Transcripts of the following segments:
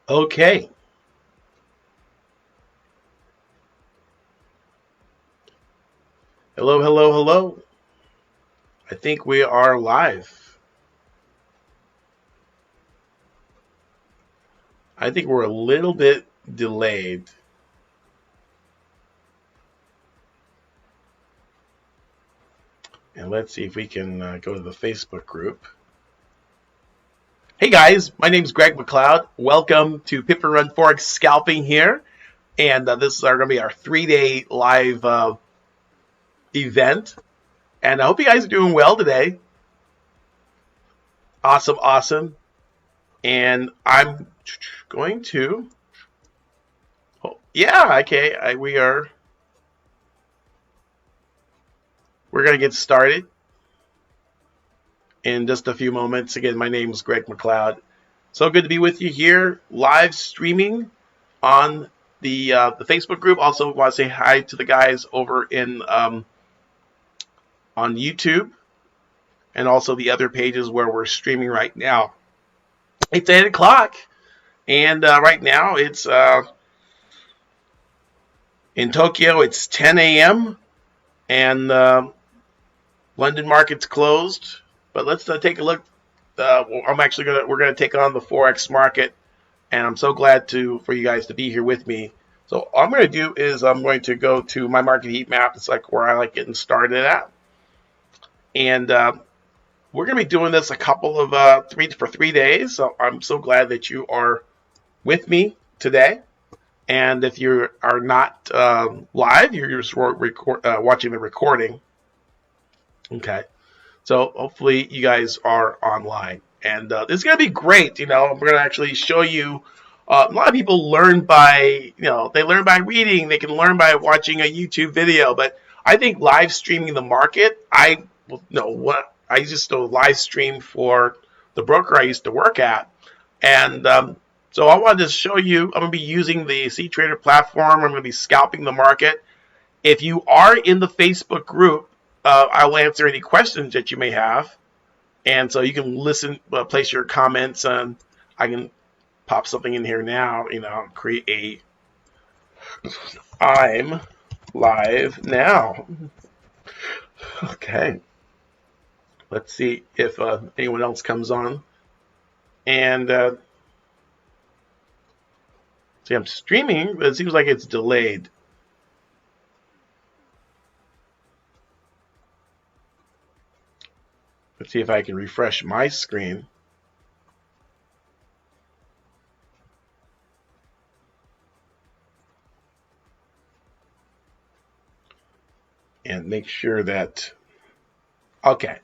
Okay. Hello, hello, hello. I think we are live. I think we're a little bit delayed. And let's see if we can go to the Facebook group. Hey guys, my name is Greg McLeod. Welcome to Pip and Run Forex Scalping here. And this is going to be our 3-day live event. And I hope you guys are doing well today. Awesome, awesome. And I'm going to. Oh, yeah, okay. We're going to get started in just a few moments. Again, my name is Greg McLeod. So good to be with you here, live streaming on the Facebook group. Also, want to say hi to the guys over in on YouTube, and also the other pages where we're streaming right now. It's 8 o'clock, and right now it's in Tokyo. It's 10 a.m. and London market's closed. But let's take a look. We're gonna take on the Forex market, and I'm so glad for you guys to be here with me. So all I'm going to do is I'm going to go to my market heat map. It's like where I like getting started at, and we're going to be doing this a couple of 3 days. So I'm so glad that you are with me today. And if you are not live, you're just watching the recording. Okay. So hopefully you guys are online, and this is going to be great. We're going to actually show you. A lot of people learn by, they learn by reading. They can learn by watching a YouTube video. But I think live streaming the market, I used to live stream for the broker I used to work at, and so I wanted to show you. I'm going to be using the CTrader platform. I'm going to be scalping the market. If you are in the Facebook group, I will answer any questions that you may have, and so you can listen, place your comments, and I can pop something in here now. Create I'm live now. Okay. Let's see if anyone else comes on. And see, I'm streaming, but it seems like it's delayed. Let's see if I can refresh my screen. And make sure that, okay.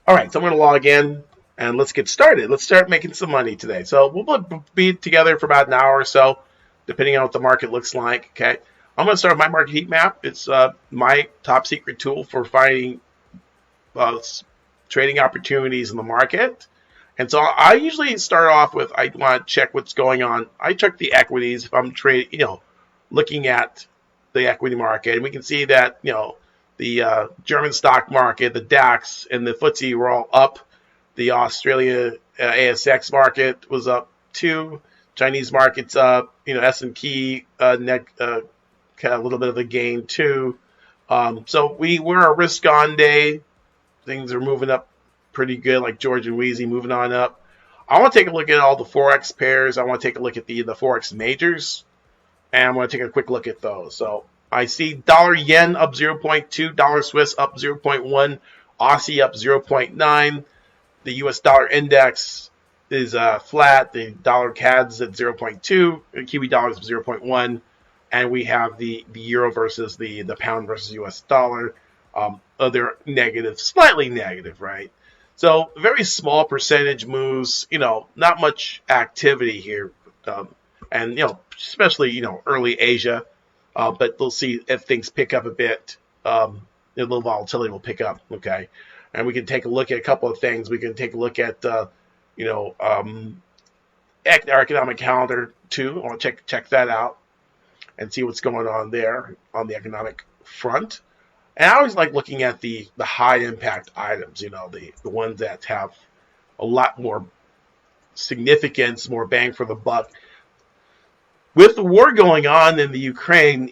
All right, so I'm going to log in, and let's get started. Let's start making some money today. So we'll be together for about an hour or so, depending on what the market looks like, okay? I'm going to start with my market heat map. It's my top secret tool for finding trading opportunities in the market. And so I usually start off with, I want to check what's going on. I check the equities if I'm trading, looking at the equity market. And we can see that, the German stock market, the DAX, and the FTSE were all up. The Australia ASX market was up too. Chinese market's up. S&P had a little bit of a gain too. So we're a risk-on day. Things are moving up pretty good, like George and Wheezy moving on up. I want to take a look at all the Forex pairs. I want to take a look at the Forex majors, and I'm going to take a quick look at those. So I see dollar yen up 0.2, dollar Swiss up 0.1, Aussie up 0.9. The US dollar index is flat. The dollar CAD's at 0.2, the Kiwi dollar is 0.1, and we have the euro versus the pound versus US dollar. They're negative, slightly negative, right? So very small percentage moves, not much activity here. And, especially, early Asia. But we'll see if things pick up a bit. A little volatility will pick up, okay? And we can take a look at a couple of things. We can take a look at, our economic calendar, too. I want to check that out and see what's going on there on the economic front. And I always like looking at the high impact items, the ones that have a lot more significance, more bang for the buck. With the war going on in the Ukraine,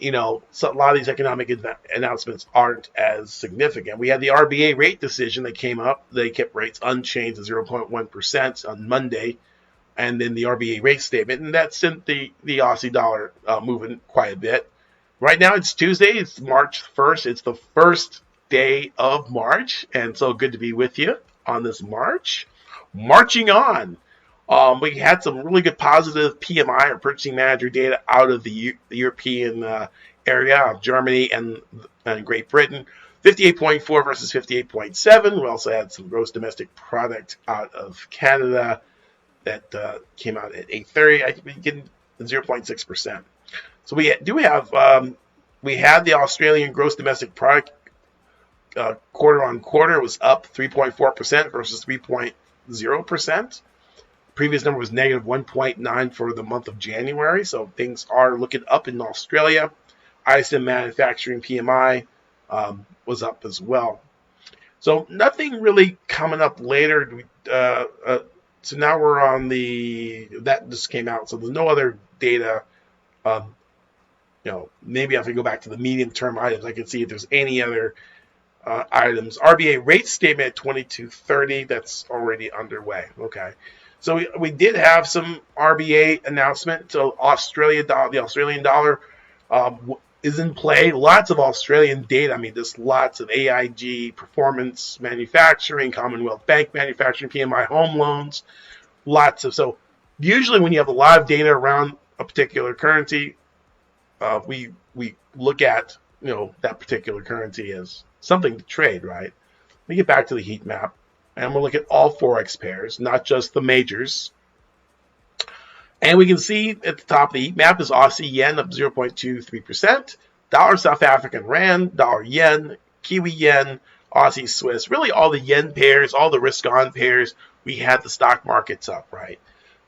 so a lot of these economic announcements aren't as significant. We had the RBA rate decision that came up. They kept rates unchanged at 0.1% on Monday, and then the RBA rate statement, and that sent the Aussie dollar moving quite a bit. Right now it's Tuesday. It's March 1st. It's the first day of March, and so good to be with you on this March. Marching on. We had some really good positive PMI or purchasing manager data out of the European area of Germany and Great Britain. 58.4 versus 58.7. We also had some gross domestic product out of Canada that came out at 8:30. I think we get 0.6%. So we do have we had the Australian gross domestic product quarter on quarter was up 3.4% versus 3.0%. Previous number was negative 1.9 for the month of January, so things are looking up in Australia. ISM manufacturing PMI was up as well. So nothing really coming up later. So now we're on that just came out, so there's no other data. Maybe if we go back to the medium-term items, I can see if there's any other items. RBA rate statement at 22.30, that's already underway. Okay. So we did have some RBA announcement. So the Australian dollar is in play. Lots of Australian data. I mean, there's lots of AIG, performance manufacturing, Commonwealth Bank manufacturing, PMI home loans. So usually when you have a lot of data around a particular currency, we look at that particular currency as something to trade, right? Let me get back to the heat map. And we'll look at all Forex pairs, not just the majors. And we can see at the top of the heat map is Aussie yen up 0.23%, dollar South African rand, dollar yen, Kiwi yen, Aussie Swiss. Really all the yen pairs, all the risk-on pairs, we had the stock markets up, right?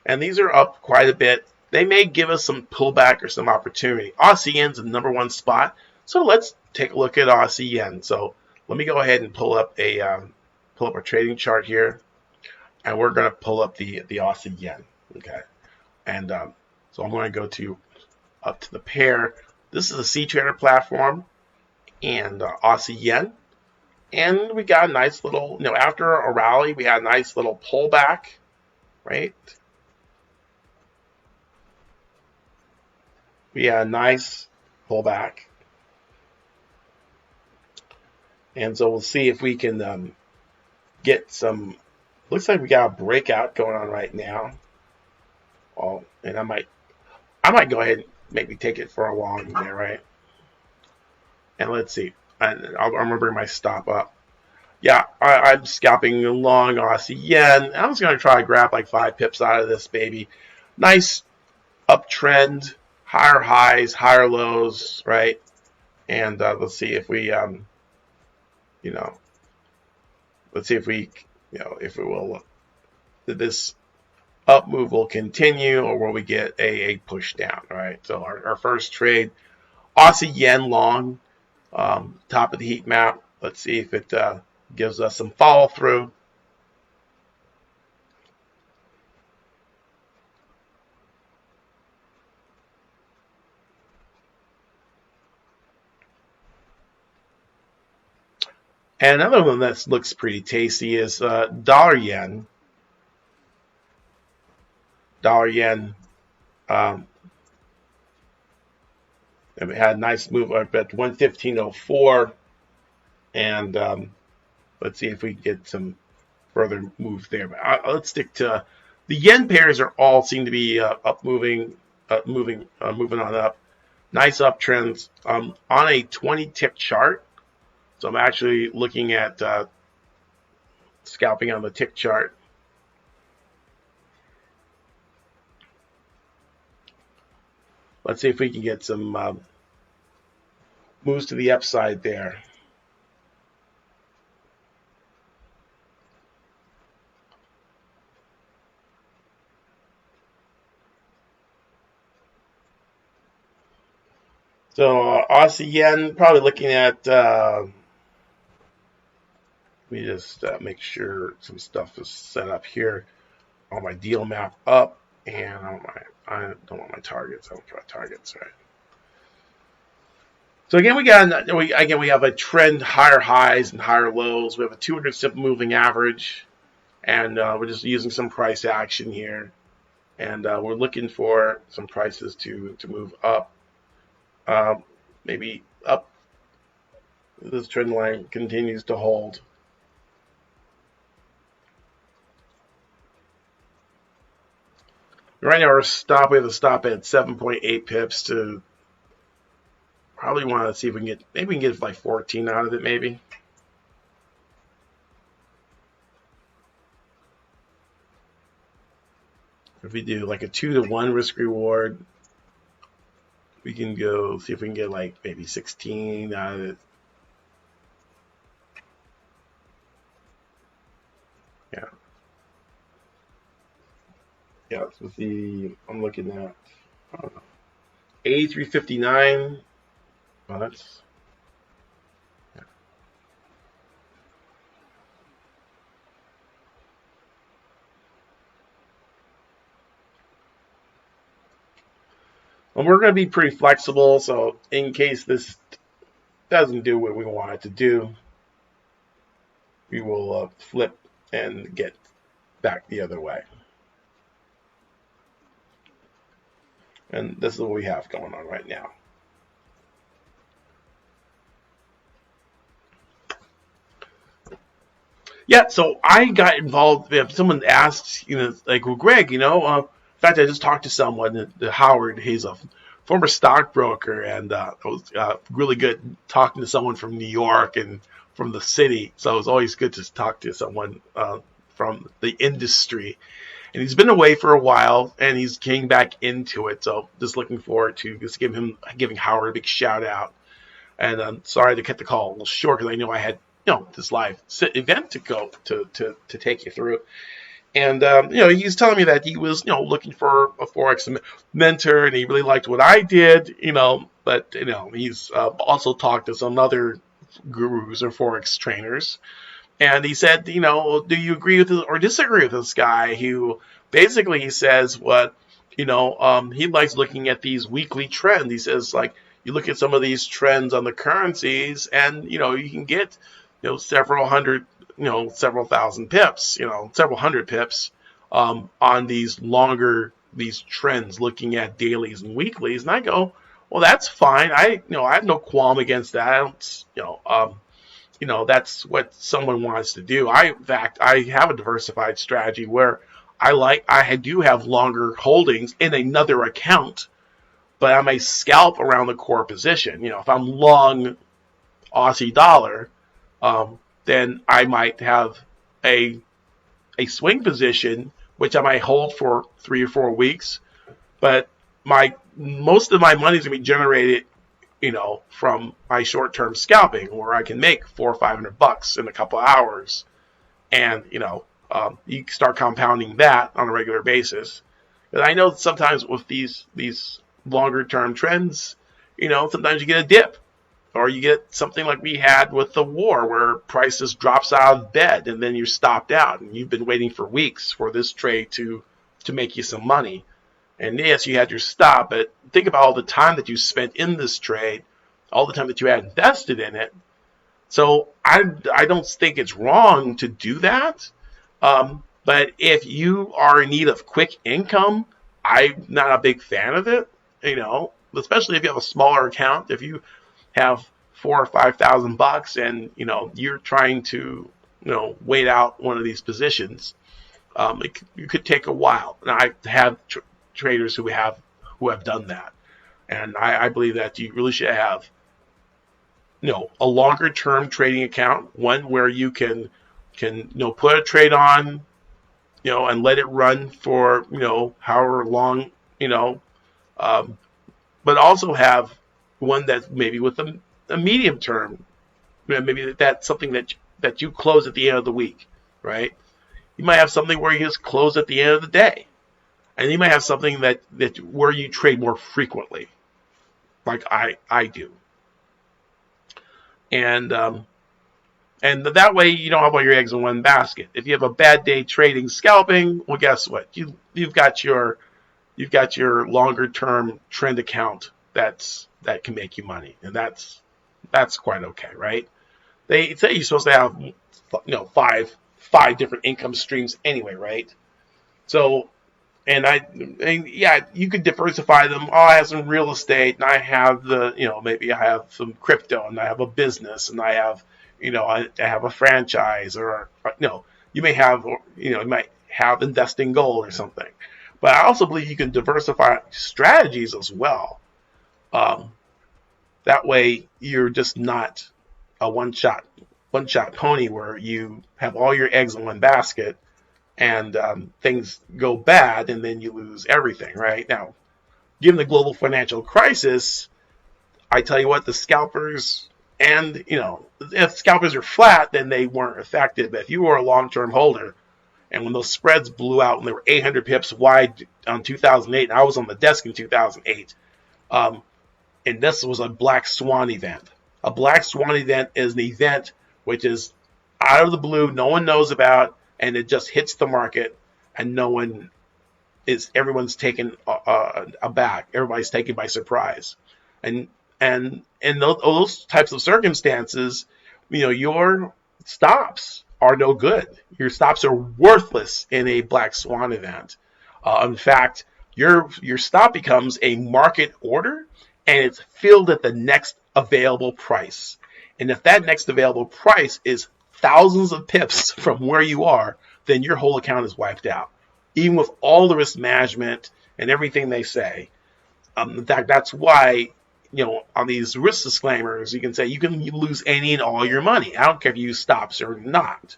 And these are up quite a bit. They may give us some pullback or some opportunity. Aussie yen's the number one spot. So let's take a look at Aussie yen. So let me go ahead and pull up our trading chart here, and we're going to pull up the Aussie yen. Okay, and so I'm going to go up to the pair. This is the C-Trader platform and Aussie yen, and we got a nice little, after a rally, we had a nice little pullback, right? We had a nice pullback, and so we'll see if we can get some. Looks like we got a breakout going on right now. Oh, and I might go ahead and maybe take it for a long there, right? And let's see. I'm gonna bring my stop up. Yeah, I'm scalping long Aussie yen. I'm just gonna try to grab like 5 pips out of this baby. Nice uptrend, higher highs, higher lows, right? And let's see if we let's see if we, if it will, this up move will continue, or will we get a push down, right? So our first trade, Aussie yen long, top of the heat map. Let's see if it gives us some follow through. And another one that looks pretty tasty is dollar yen. Dollar yen. And we had a nice move up at 115.04. And let's see if we get some further move there. But let's stick to the yen pairs. Are all seem to be moving on up. Nice uptrends on a 20-tick chart. So I'm actually looking at scalping on the tick chart. Let's see if we can get some moves to the upside there. So Aussie yen, probably looking at, let me just make sure some stuff is set up here. all my deal map up, and I don't want my targets. I don't care about targets, right? So again, we have a trend, higher highs and higher lows. We have a 200 simple moving average, and we're just using some price action here, and we're looking for some prices to move up, maybe up. This trend line continues to hold. Right now, we have a stop at 7.8 pips to probably want to see if maybe we can get like 14 out of it, maybe. If we do like a 2-to-1 risk reward, we can go see if we can get like maybe 16 out of it. Yeah. Yeah, so see, I'm looking at 83.59. Well, that's, yeah. And we're going to be pretty flexible, so in case this doesn't do what we want it to do, we will flip and get back the other way. And this is what we have going on right now. Yeah, so I got involved. If someone asked, like, well, Greg, in fact, I just talked to someone, Howard. He's a former stockbroker, and it was really good talking to someone from New York and from the city. So it was always good to talk to someone from the industry. And he's been away for a while, and he's getting back into it. So just looking forward to just giving Howard a big shout out. And I'm sorry to cut the call a little short because I know I had this live event to go to take you through. And he's telling me that he was looking for a Forex mentor, and he really liked what I did. But he's also talked to some other gurus or Forex trainers. And he said, do you agree with this or disagree with this guy who basically he says what, he likes looking at these weekly trends. He says, like, you look at some of these trends on the currencies and, you can get, several thousand pips, several hundred pips on these trends looking at dailies and weeklies. And I go, well, that's fine. I have no qualm against that. I don't, that's what someone wants to do. In fact, I have a diversified strategy where I do have longer holdings in another account, but I may scalp around the core position. If I'm long Aussie dollar, then I might have a swing position, which I might hold for 3 or 4 weeks, but most of my money is going to be generated from my short-term scalping, where I can make $400 or $500 in a couple of hours, and you start compounding that on a regular basis. Because I know sometimes with these longer-term trends, sometimes you get a dip, or you get something like we had with the war, where prices drops out of bed, and then you're stopped out, and you've been waiting for weeks for this trade to make you some money. And yes, you had your stop, but think about all the time that you spent in this trade, all the time that you had invested in it. So I don't think it's wrong to do that. But if you are in need of quick income, I'm not a big fan of it. Especially if you have a smaller account. If you have $4,000 or $5,000 and you're trying to wait out one of these positions, it could take a while. And I have traders who have done that, and I believe that you really should have a longer term trading account, one where you can put a trade on and let it run for however long, but also have one that's maybe with a medium term. Maybe that's something that you close at the end of the week, right? You might have something where you just close at the end of the day. And you might have something that where you trade more frequently, like I do. And And that way you don't have all your eggs in one basket. If you have a bad day trading scalping, well, guess what? You've got your longer term trend account that can make you money, and that's quite okay, right? They say you're supposed to have five different income streams anyway, right? So and yeah, you could diversify them. Oh, I have some real estate, and I have maybe I have some crypto, and I have a business, and I have I have a franchise, or you may have you might have investing gold or something. But I also believe you can diversify strategies as well. Um, that way, you're just not a one shot pony where you have all your eggs in one basket and things go bad and then you lose everything. Right now, given the global financial crisis, I tell you what, the scalpers and if scalpers are flat, then they weren't affected. But if you were a long-term holder, and when those spreads blew out and they were 800 pips wide on 2008, and I was on the desk in 2008, and this was a black swan event. A black swan event is an event which is out of the blue, no one knows about, and it just hits the market, and everyone's taken aback. Everybody's taken by surprise, and in those types of circumstances, your stops are no good. Your stops are worthless in a black swan event. In fact, your stop becomes a market order, and it's filled at the next available price. And if that next available price is thousands of pips from where you are, then your whole account is wiped out, even with all the risk management and everything they say. In fact, that's why on these risk disclaimers, you can say you can lose any and all your money. I don't care if you use stops or not,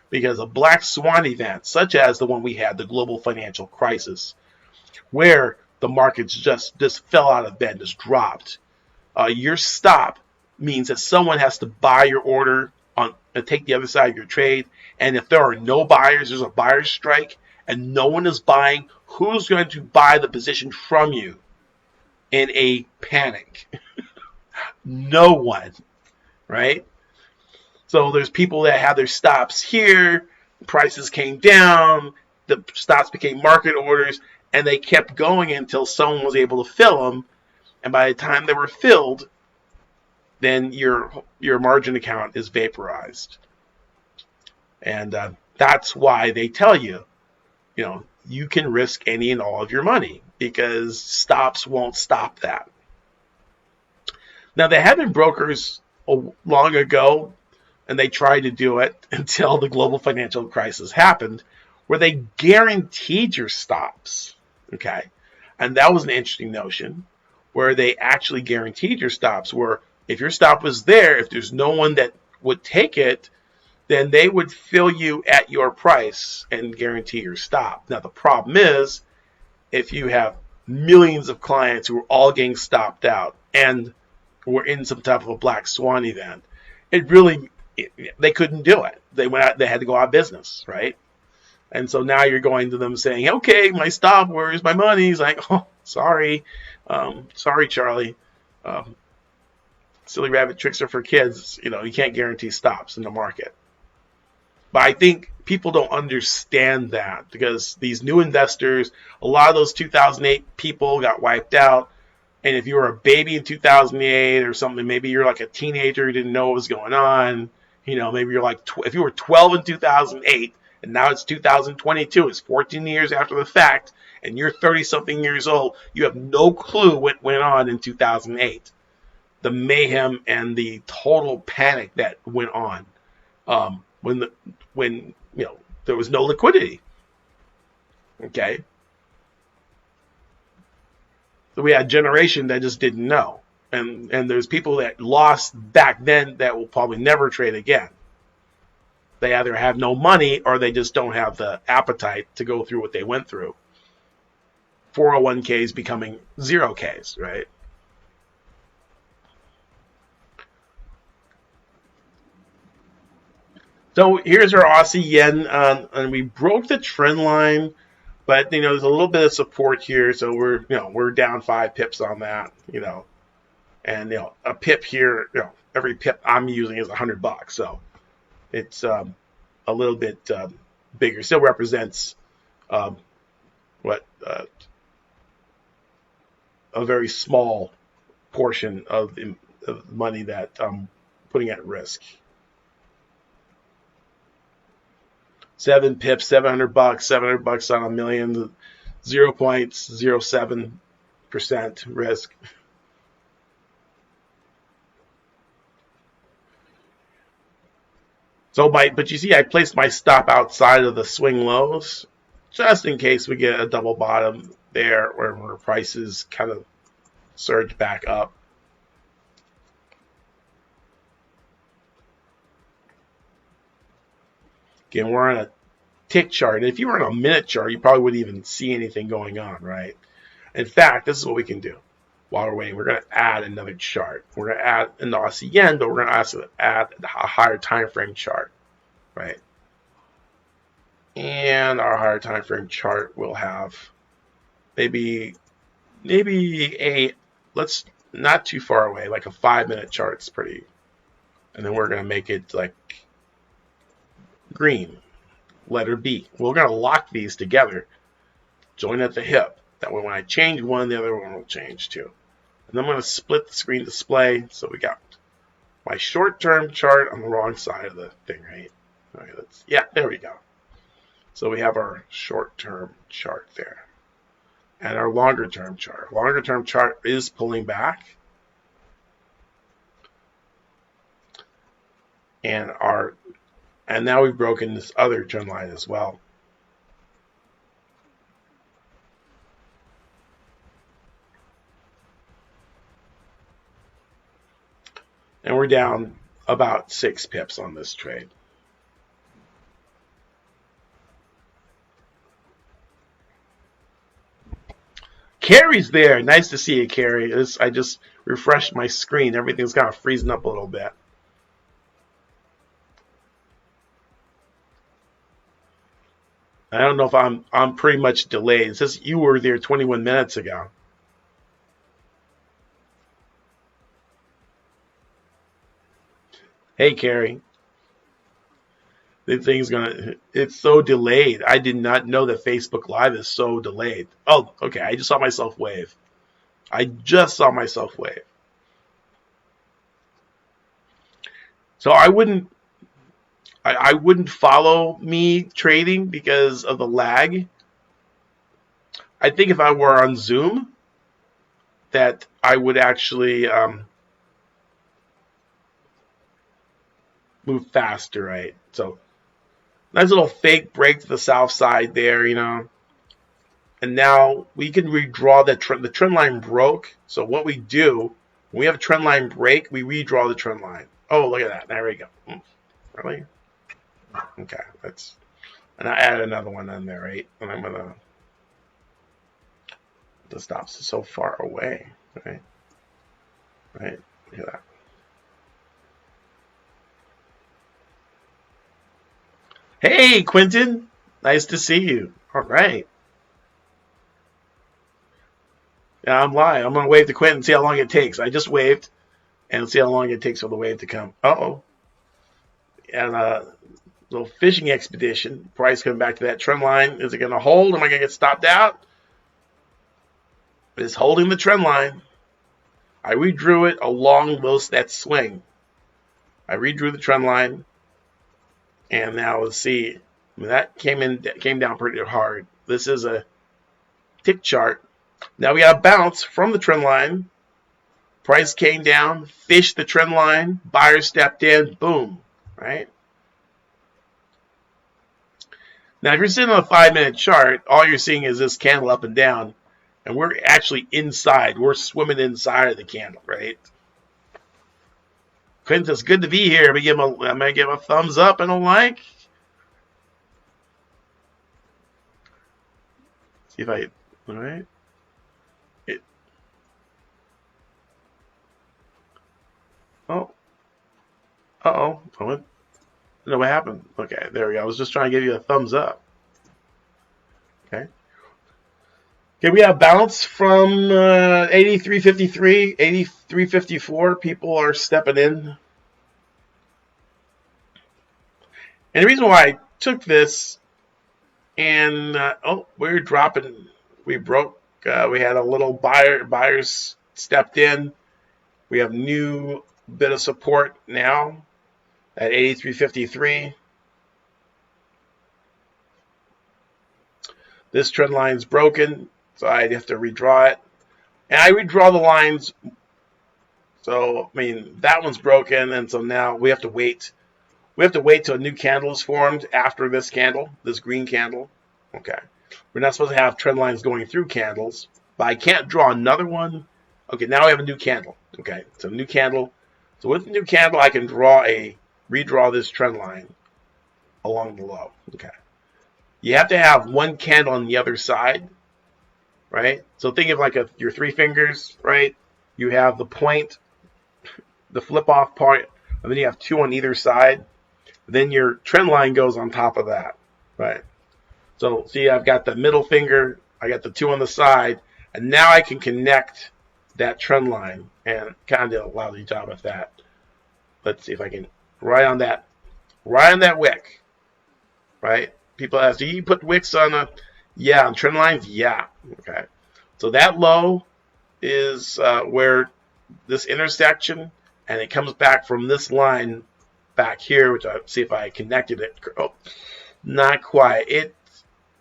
because a black swan event, such as the one we had, the global financial crisis, where the markets just fell out of bed, just dropped. Your stop means that someone has to buy your order and take the other side of your trade. And if there are no buyers, there's a buyer's strike, and no one is buying, who's going to buy the position from you in a panic? No one, right? So there's people that have their stops here, prices came down, the stops became market orders, and they kept going until someone was able to fill them. And by the time they were filled, then your margin account is vaporized. And that's why they tell you, you can risk any and all of your money, because stops won't stop that. Now, there have been brokers long ago, and they tried to do it until the global financial crisis happened, where they guaranteed your stops. Okay. And that was an interesting notion, where they actually guaranteed your stops, where if your stop was there, if there's no one that would take it, then they would fill you at your price and guarantee your stop. Now, the problem is, if you have millions of clients who are all getting stopped out and were in some type of a black swan event, they couldn't do it. They had to go out of business, right? And so now you're going to them saying, okay, my stop, where's my money? He's like, oh, sorry, Charlie. Silly rabbit tricks are for kids. You can't guarantee stops in the market. But I think people don't understand that, because these new investors, a lot of those 2008 people got wiped out. And if you were a baby in 2008 or something, maybe you're like a teenager who didn't know what was going on. Maybe you're like, if you were 12 in 2008 and now it's 2022, it's 14 years after the fact, and you're 30-something years old, you have no clue what went on in 2008. The mayhem and the total panic that went on when there was no liquidity. Okay, so we had a generation that just didn't know, and there's people that lost back then that will probably never trade again. They either have no money or they just don't have the appetite to go through what they went through. 401ks becoming 0Ks, right? So here's our Aussie yen, and we broke the trend line, but there's a little bit of support here, so we're down 5 pips on that, and a pip here, every pip I'm using is $100, so It's a little bit bigger. Still represents what a very small portion of the money that I'm putting at risk. 7 pips, $700, $700 on a million, 0.07% risk. So but you see, I placed my stop outside of the swing lows, just in case we get a double bottom there, where prices kind of surge back up. Again, we're on a tick chart. If you were on a minute chart, you probably wouldn't even see anything going on, right? In fact, this is what we can do while we're waiting. We're going to add another chart. We're going to add an Aussie yen, but we're going to also add a higher time frame chart, right? And our higher time frame chart will have maybe let's not too far away, like a 5-minute chart's pretty. And then we're going to make it like green, letter B. We're going to lock these together, join at the hip. That way when I change one, the other one will change too. And then I'm going to split the screen display. So we got my short-term chart on the wrong side of the thing, right? Okay, yeah, there we go. So we have our short-term chart there. And our longer-term chart. Longer-term chart is pulling back. And now we've broken this other trend line as well. And we're down about 6 pips on this trade. Carrie's there. Nice to see you, Carrie. I just refreshed my screen. Everything's kind of freezing up a little bit. I don't know if I'm pretty much delayed. It says you were there 21 minutes ago. Hey, Carrie. The thing's it's so delayed. I did not know that Facebook Live is so delayed. Oh, okay. I just saw myself wave. So I wouldn't follow me trading because of the lag. I think if I were on Zoom, that I would actually move faster, right? So nice little fake break to the south side there, And now we can redraw the trend line broke. So what we do, when we have a trend line break, we redraw the trend line. Oh, look at that. There we go. Really? Okay, and I add another one in there, right? And I'm gonna, the stops is so far away, right? Right, look at that. Hey, Quentin, nice to see you. All right. Yeah, I'm live. I'm gonna wave to Quentin and see how long it takes. I just waved, and see how long it takes for the wave to come. Uh-oh. And little fishing expedition. Price coming back to that trend line. Is it going to hold? Am I going to get stopped out? It's holding the trend line. I redrew it along that swing. I redrew the trend line. And now let's see. That came down pretty hard. This is a tick chart. Now we got a bounce from the trend line. Price came down, fished the trend line. Buyer stepped in. Boom. Right? Now, if you're sitting on a 5-minute chart, all you're seeing is this candle up and down, and we're actually inside. We're swimming inside of the candle, right? Quentin, it's good to be here. I'm gonna give him a thumbs up and a like. See if all right. Uh-oh. I don't know what happened. Okay, there we go. I was just trying to give you a thumbs up. Okay. Okay, we have bounce from 83.53, 83.54. People are stepping in. And the reason why I took this, and we're dropping. We broke. We had a little buyers stepped in. We have new bit of support now at 83.53. This trend line is broken, so I'd have to redraw it. And I redraw the lines. So, I mean, that one's broken, and so now we have to wait. We have to wait till a new candle is formed after this candle, this green candle. Okay. We're not supposed to have trend lines going through candles, but I can't draw another one. Okay, now we have a new candle. Okay, so new candle. So with the new candle, I can redraw this trend line along the low. Okay. You have to have one candle on the other side, right? So think of like your three fingers, right? You have the point, the flip off part, and then you have two on either side. Then your trend line goes on top of that, right? So see, I've got the middle finger, I got the two on the side, and now I can connect that trend line, and kind of a lousy job at that. Let's see if I can, right on that wick, right? People ask, do you put wicks on on trend lines? Yeah, okay. So that low is where this intersection, and it comes back from this line back here, which I'll see if I connected it. Oh, not quite.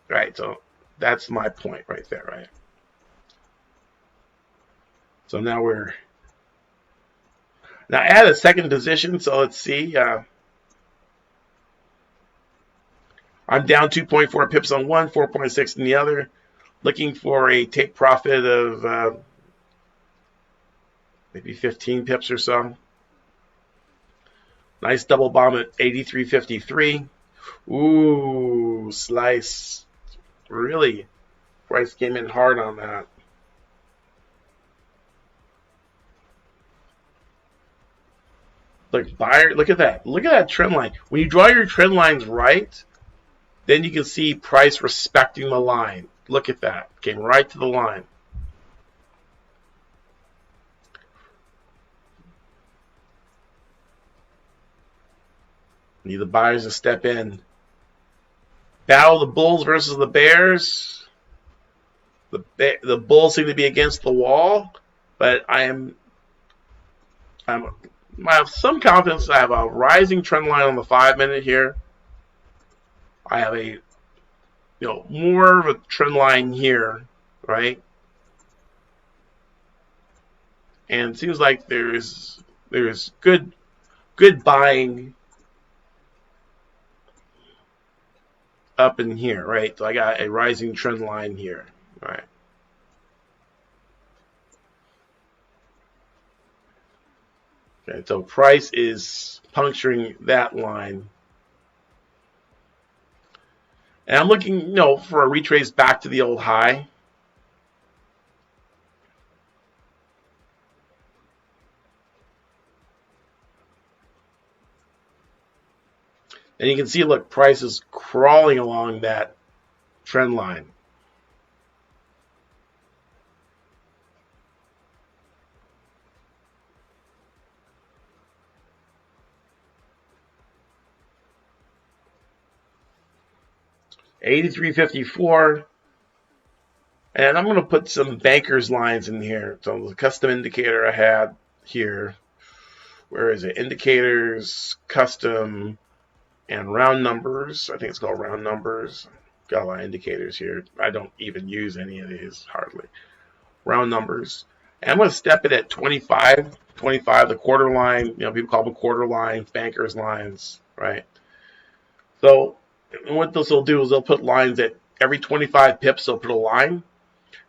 Right, so that's my point right there, right? So now I had a second position, so let's see. I'm down 2.4 pips on one, 4.6 in the other. Looking for a take profit of maybe 15 pips or so. Nice double bomb at 83.53. Ooh, slice. Really, price came in hard on that. Look, buyer, look at that. Look at that trend line. When you draw your trend lines right, then you can see price respecting the line. Look at that. Came right to the line. Need the buyers to step in. Battle the bulls versus the bears. The bulls seem to be against the wall, but I have some confidence. I have a rising trend line on the 5-minute here. I have a more of a trend line here, right? And it seems like there's good buying up in here, right? So I got a rising trend line here, right? Okay, so price is puncturing that line. And I'm looking, for a retrace back to the old high. And you can see, look, price is crawling along that trend line. $83.54. And I'm going to put some bankers lines in here. So the custom indicator I had here. Where is it? Indicators, custom, and round numbers. I think it's called round numbers. Got a lot of indicators here. I don't even use any of these, hardly. Round numbers. And I'm going to step it at 25. 25, the quarter line. People call them quarter lines, bankers lines, right? So what this will do is they'll put lines at every 25 pips. They'll put a line,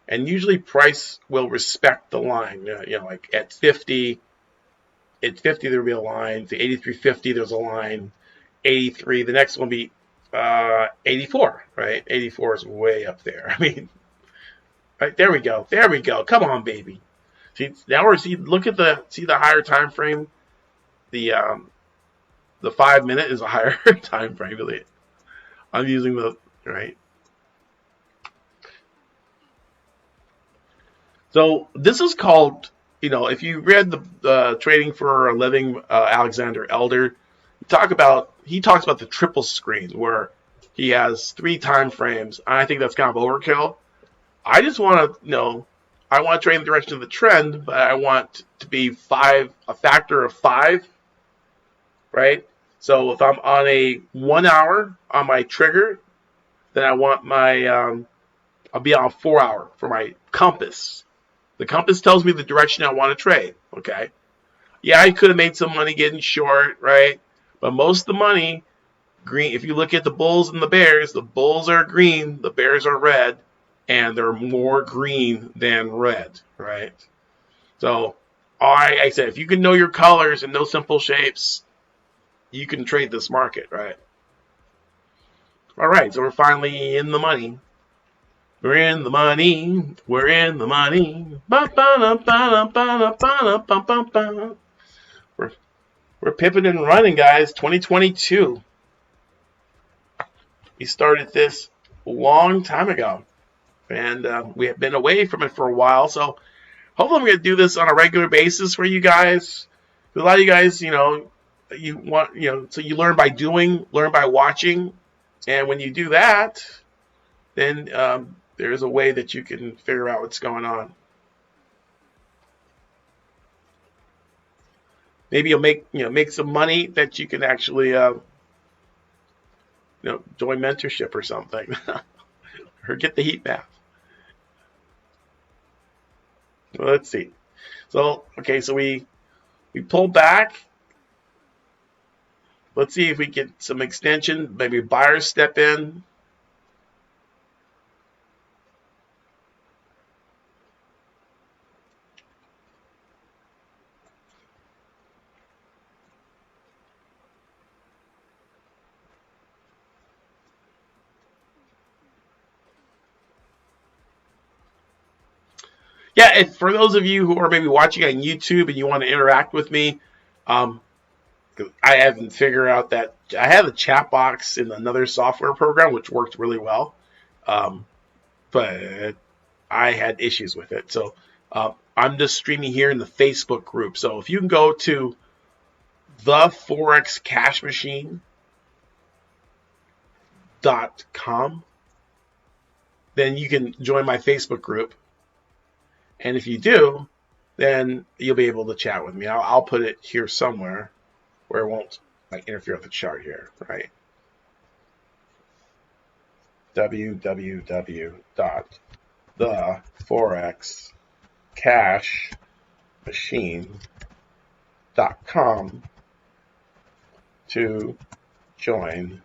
and usually price will respect the line. Like at 50, there'll be a line. At 83.50, there's a line. 83, the next one will be 84, right? 84 is way up there. I mean, right there we go. There we go. Come on, baby. See now look at the higher time frame. The 5-minute is a higher time frame. Really, I'm using the right. So this is called, if you read the Trading for a Living, Alexander Elder, talk about he talks about the triple screen where he has 3 time frames. I think that's kind of overkill. I just want to I want to trade in the direction of the trend, but I want to be a factor of 5, right? So if I'm on a 1 hour on my trigger, then I want my I'll be on 4 hour for my compass. The compass tells me the direction I want to trade. Okay. Yeah, I could have made some money getting short, right? But most of the money, green. If you look at the bulls and the bulls are green, the bears are red, and they're more green than red, right? So, I said, if you can know your colors and know simple shapes, you can trade this market, right? All right, so we're finally in the money. We're in the money. We're in the money. We're pivoting and running, guys. 2022. We started this a long time ago, and we have been away from it for a while. So hopefully, I'm going to do this on a regular basis for you guys. A lot of you guys, you want, so you learn by doing, learn by watching, and when you do that, then there's a way that you can figure out what's going on. Maybe you'll make some money that you can actually join mentorship or something, or get the heat map. Well, let's see. So okay, so we pull back. Let's see if we get some extension. Maybe buyers step in. Yeah, and for those of you who are maybe watching on YouTube and you want to interact with me, I haven't figured out that I have a chat box in another software program which worked really well, but I had issues with it. So I'm just streaming here in the Facebook group. So if you can go to the Forex Cash Machine.com, then you can join my Facebook group. And if you do, then you'll be able to chat with me. I'll put it here somewhere where it won't interfere with the chart here, right? www.theforexcashmachine.com to join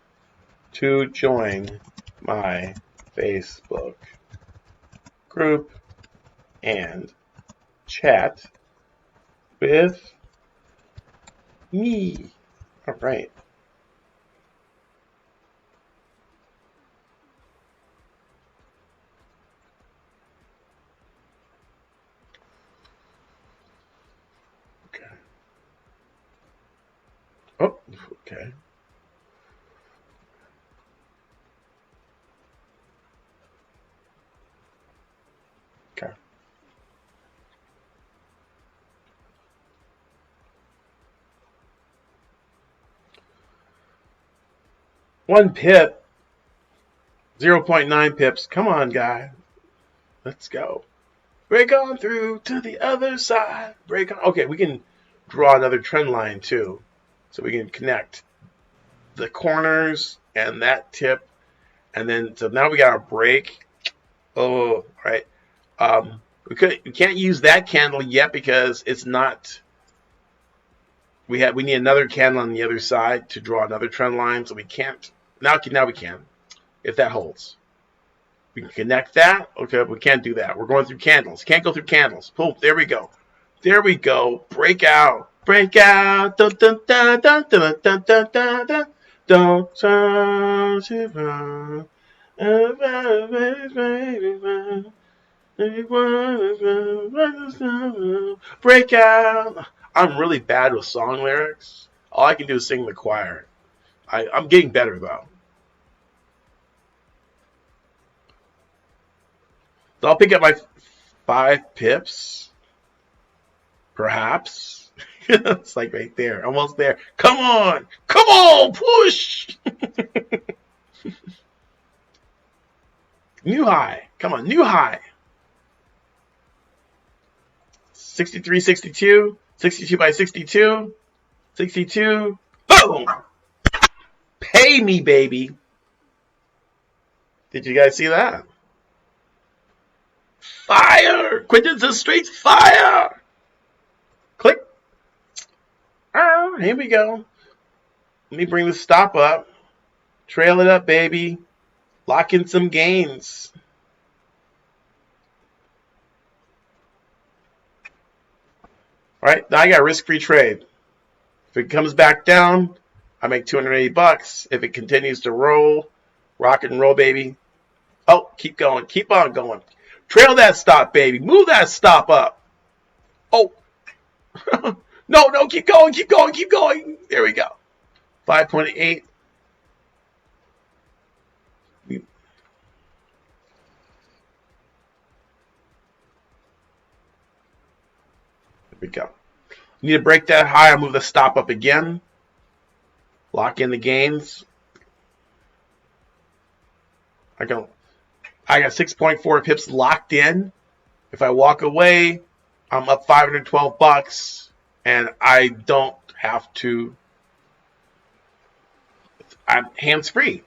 my Facebook group and chat with me. All right. Okay. Oh, okay. Okay. One pip, 0.9 pips. Come on, guy. Let's go. Break on through to the other side. Break on. Okay, we can draw another trend line too. So we can connect the corners and that tip. And then, so now we got our break. Oh, right. We can't use that candle yet because it's not. We need another candle on the other side to draw another trend line. So we can't. Now we can, if that holds. We can connect that. Okay, but we can't do that. We're going through candles. Can't go through candles. Boom. There we go. There we go. Break out. Break out. Dun, dun, dun, dun, dun, dun, dun, dun, dun. Don't touch it. Break out. I'm really bad with song lyrics. All I can do is sing the choir. I'm getting better though. So I'll pick up my 5 pips, perhaps. It's like right there, almost there. Come on, come Come on, push. New high. Come on, new high. 63, 62. 62 by 62. 62. Boom. Pay me, baby. Did you guys see that? Fire. Quentin says straight fire. Click. Here we go. Let me bring the stop up. Trail it up, baby. Lock in some gains. All right, now I got risk-free trade. If it comes back down, I make $280. If it continues to roll, rock and roll, baby. Oh, keep going. Keep on going. Trail that stop, baby. Move that stop up. Oh. No, keep going, keep going, keep going. There we go. 5.8. There we go. Need to break that high. I'll move the stop up again. Lock in the gains. I got 6.4 pips locked in. If I walk away, I'm up $512, and I don't have to. I'm hands free.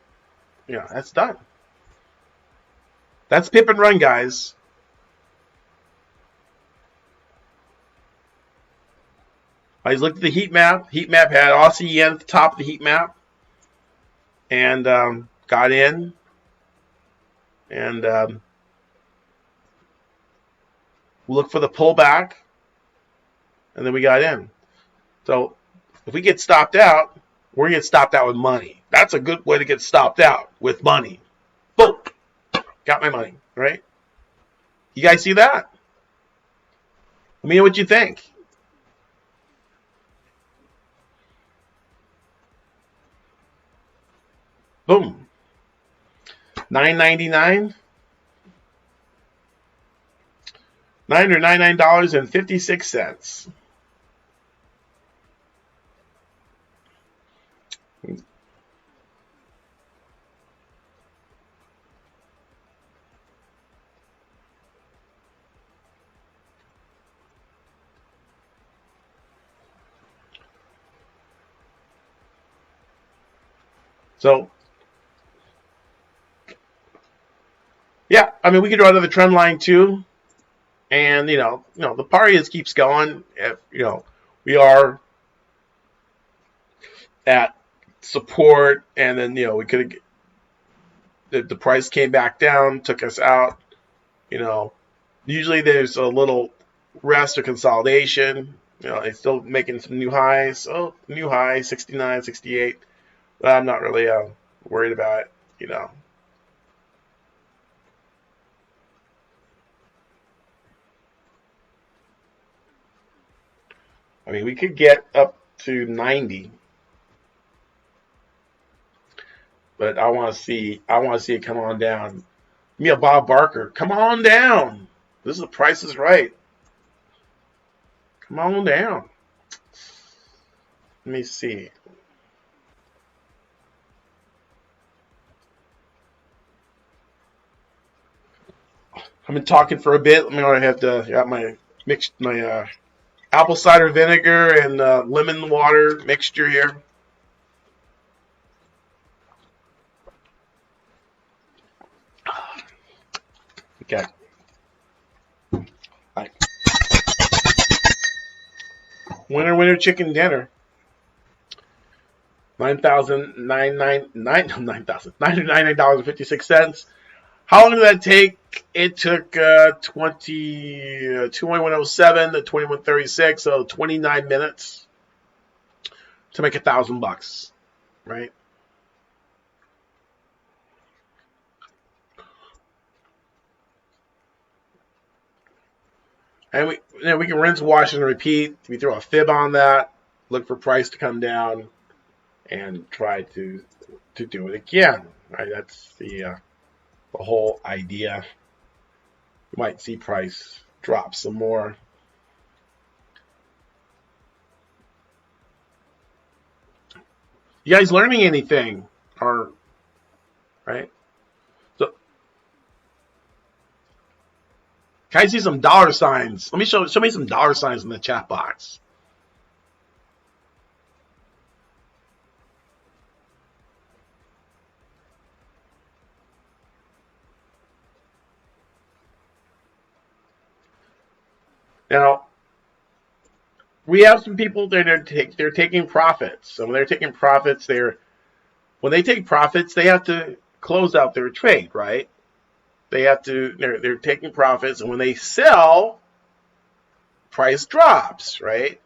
Yeah, that's done. That's pip and run, guys. I just looked at the heat map. Heat map had Aussie yen at the top of the heat map, and got in, and look for the pullback, and then we got in. So if we get stopped out, we're gonna get stopped out with money. That's a good way to get stopped out, with money. Boom, got my money, right? You guys see that? Let me know what you think. Boom. $9.99. $999.56. So, yeah, I mean, we could draw another trend line too, and the party just keeps going. If we are at support, and then we could the price came back down, took us out. Usually there's a little rest or consolidation. It's still making some new highs. Oh, new high 69, 68. But I'm not really worried about it. I mean, we could get up to 90, but I want to see it come on down. Give me a Bob Barker. Come on down. This is the Price is Right. Come on down. Let me see. I've been talking for a bit. I have to got my apple cider vinegar and lemon water mixture here. Okay. All right. Winner, chicken dinner. $9,999.56. How long did that take? It took 2107 to 2136, so 29 minutes to make $1,000, right? And we can rinse, wash, and repeat. We throw a fib on that, look for price to come down, and try to do it again. Right? That's the whole idea. You might see price drop some more. You guys learning anything? Or right? So can I see some dollar signs? Let me show me some dollar signs in the chat box. Now, we have some people that they're taking profits. So when they're taking profits, when they take profits, they have to close out their trade, right? They're taking profits, and when they sell, price drops, right?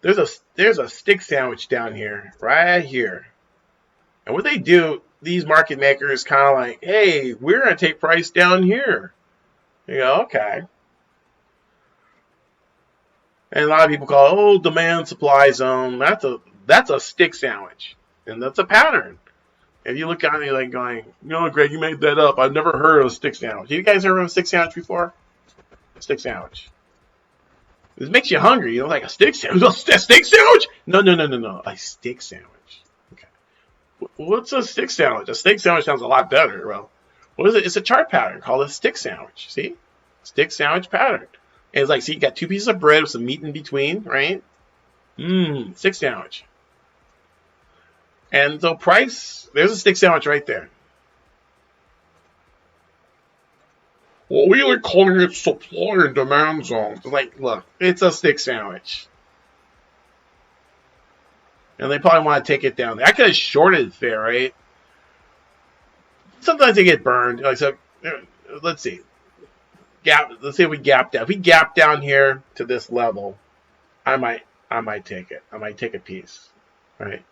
There's a stick sandwich down here, right here. And what they do, these market makers kind of like, hey, we're going to take price down here. You go, okay. And a lot of people call it, demand supply zone. That's a stick sandwich. And that's a pattern. If you look at me like going, Greg, you made that up. I've never heard of a stick sandwich. You guys ever heard of a stick sandwich before? Stick sandwich. This makes you hungry. Like a stick sandwich. A stick sandwich? No. A stick sandwich. Okay. What's a stick sandwich? A stick sandwich sounds a lot better. Well, what is it? It's a chart pattern called a stick sandwich. See? Stick sandwich pattern. And it's like, see, you got two pieces of bread with some meat in between, right? Stick sandwich. And so price, there's a stick sandwich right there. Well, we are calling it supply and demand zone. Like, look, it's a stick sandwich. And they probably want to take it down there. I could have shorted it there, right? Sometimes they get burned. Like, so, let's see. Let's say we gap down. If we gap down here to this level, I might take it. I might take a piece, right?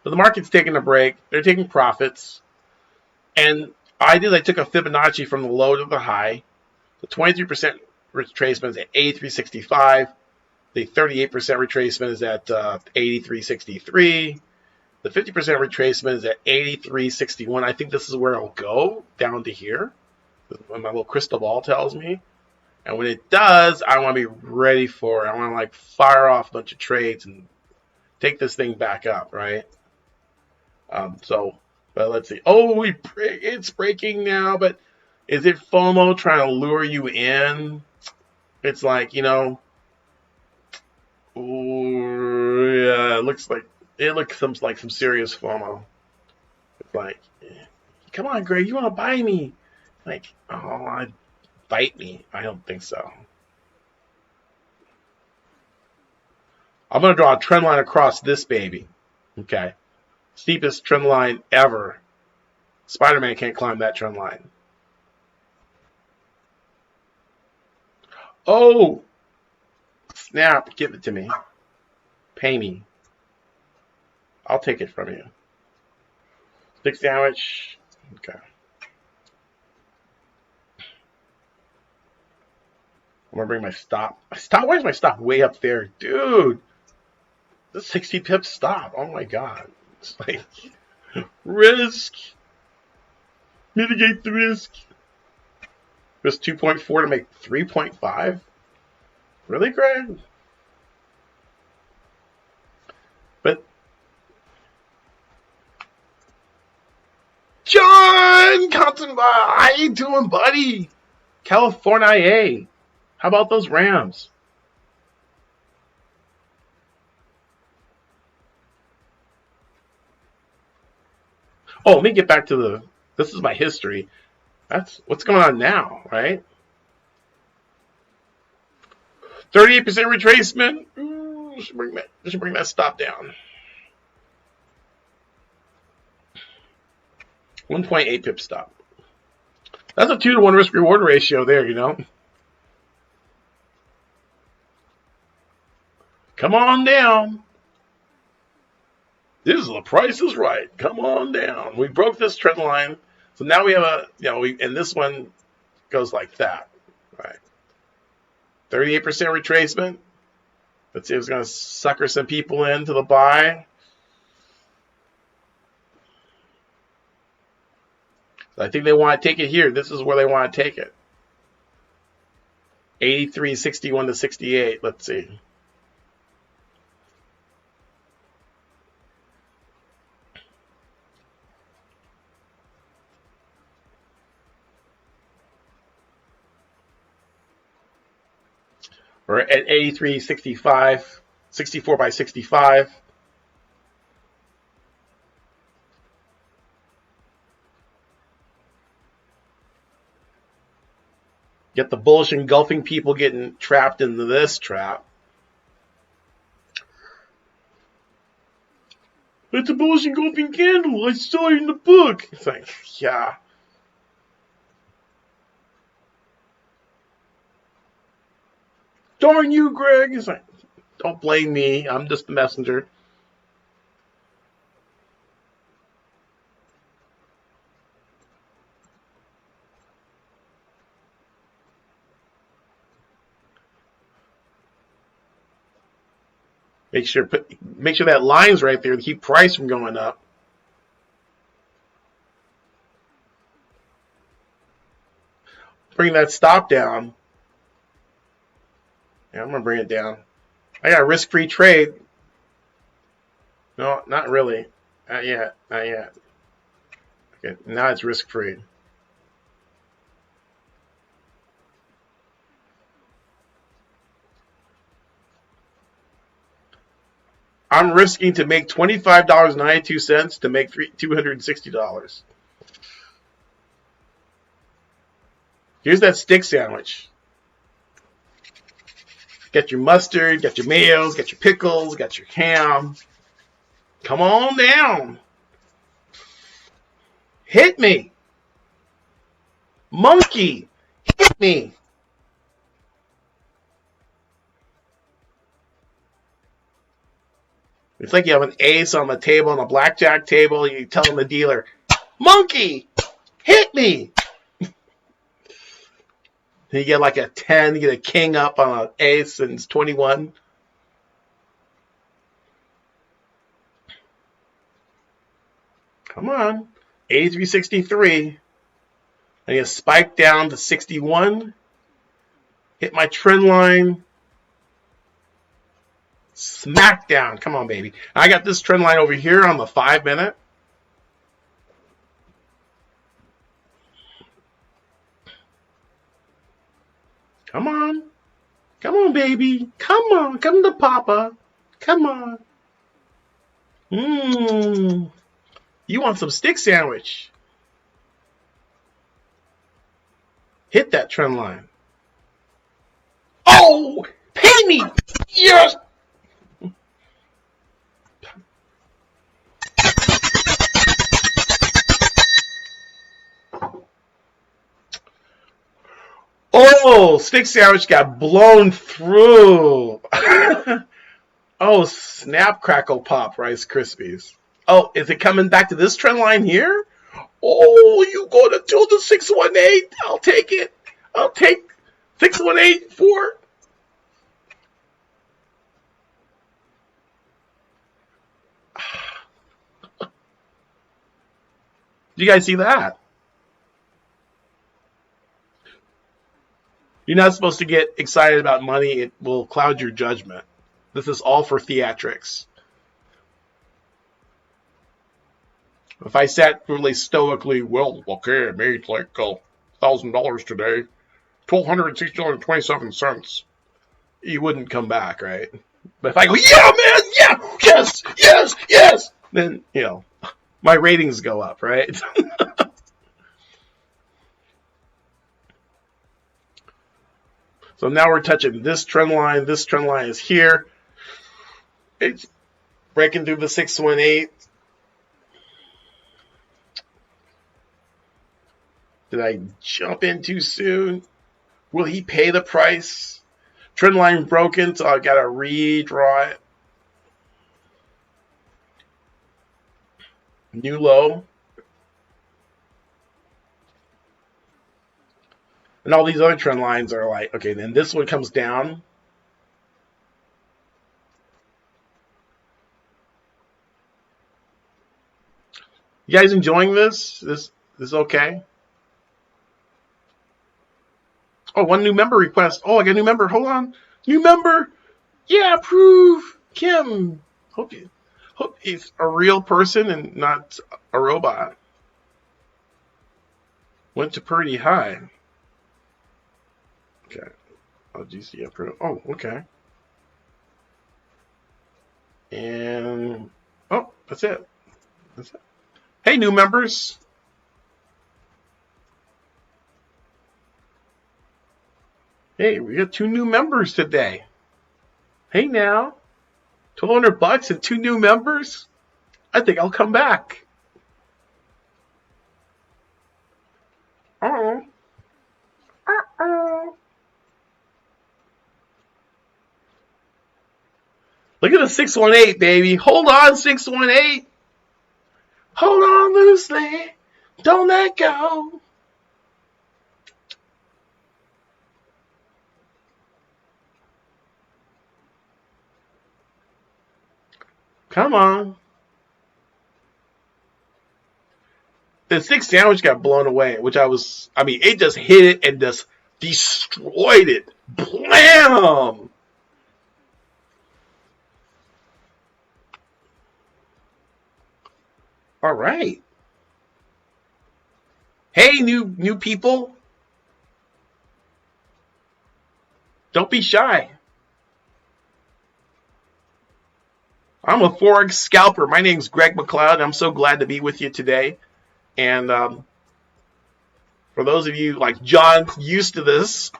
But the market's taking a break. They're taking profits. And I took a Fibonacci from the low to the high. The 23% retracement is at 83.65. The 38% retracement is at 83.63. The 50% retracement is at 83.61. I think this is where it'll go, down to here. When my little crystal ball tells me. And when it does, I want to be ready for it. I want to fire off a bunch of trades and take this thing back up, right? But let's see. Oh, it's breaking now, but is it FOMO trying to lure you in? It's like, ooh, yeah, it looks like some serious FOMO. It's like, come on, Greg, you want to buy me? Like, oh, bite me. I don't think so. I'm going to draw a trend line across this baby. Okay. Steepest trend line ever. Spider-Man can't climb that trend line. Oh! Snap. Give it to me. Pay me. I'll take it from you. Stick sandwich. Okay. I'm going to bring my stop. Why is my stop way up there? Dude! This 60 pips stop. Oh my god. It's like, risk. Mitigate the risk. Risk 2.4 to make 3.5? Really, Greg? But John Cotton, how you doing, buddy? California. How about those Rams? Oh, let me get back to this is my history. That's what's going on now, right? 38% retracement. Ooh, should bring that stop down. 1.8 pip stop. That's a 2-to-1 risk-reward ratio there, Come on down. The price is right. Come on down. We broke this trend line. So now we have and this one goes like that. Right. 38% retracement. Let's see if it's going to sucker some people into the buy. I think they want to take it here. This is where they want to take it. 83.61 to 68. Let's see. We're at 83.65, 64 by 65. Get the bullish engulfing people getting trapped into this trap. It's a bullish engulfing candle. I saw it in the book. It's like, yeah. Darn you, Greg. It's like, don't blame me. I'm just the messenger. Make sure that line's right there to keep price from going up. Bring that stop down. Yeah, I'm gonna bring it down. I got a risk-free trade. No, not really. Not yet. Not yet. Okay, now it's risk-free. I'm risking to make $25.92 to make $260. Here's that stick sandwich. Get your mustard, get your mayos, get your pickles, get your ham. Come on down. Hit me. Monkey, hit me. It's like you have an ace on the table, on a blackjack table, and you tell the dealer, monkey, hit me. And you get like a 10, you get a king up on an ace, and it's 21. Come on. 83.63. I need to spike down to 61. Hit my trend line. Smack down. Come on, baby. I got this trend line over here on the 5-minute. Come on. Come on, baby. Come on. Come to Papa. Come on. You want some stick sandwich? Hit that trend line. Oh! Pay me! Yes! Oh, stick sandwich got blown through. Oh, snap, crackle, pop, Rice Krispies. Oh, is it coming back to this trend line here? Oh, you go to 2 to 618. I'll take it. I'll take 618 for. You guys see that? You're not supposed to get excited about money. It will cloud your judgment. This is all for theatrics. If I sat really stoically, well, okay, I made like $1,000 today, $1,260.27, you wouldn't come back, right? But if I go, yeah, man, yeah, yes, yes, yes, then, my ratings go up, right? So now we're touching this trend line. This trend line is here. It's breaking through the 618. Did I jump in too soon? Will he pay the price? Trend line broken, so I've got to redraw it. New low. And all these other trend lines are like, okay, then this one comes down. You guys enjoying this? This is okay? Oh, one new member request. Oh, I got a new member. Hold on. New member. Yeah, approve. Kim. Hope he's a real person and not a robot. Went to pretty high. Okay. Oh, GC approved. Oh, okay. And oh, that's it. That's it. Hey, new members. Hey, we got 2 new members today. Hey now, $1,200 and 2 new members. I think I'll come back. Uh-oh. Uh-oh. Look at the 618, baby. Hold on, 618. Hold on loosely. Don't let go. Come on. The 6 sandwich got blown away, which it just hit it and just destroyed it. Blam! All right. Hey, new people. Don't be shy. I'm a Forex scalper. My name's Greg McLeod. I'm so glad to be with you today. And for those of you like John's used to this,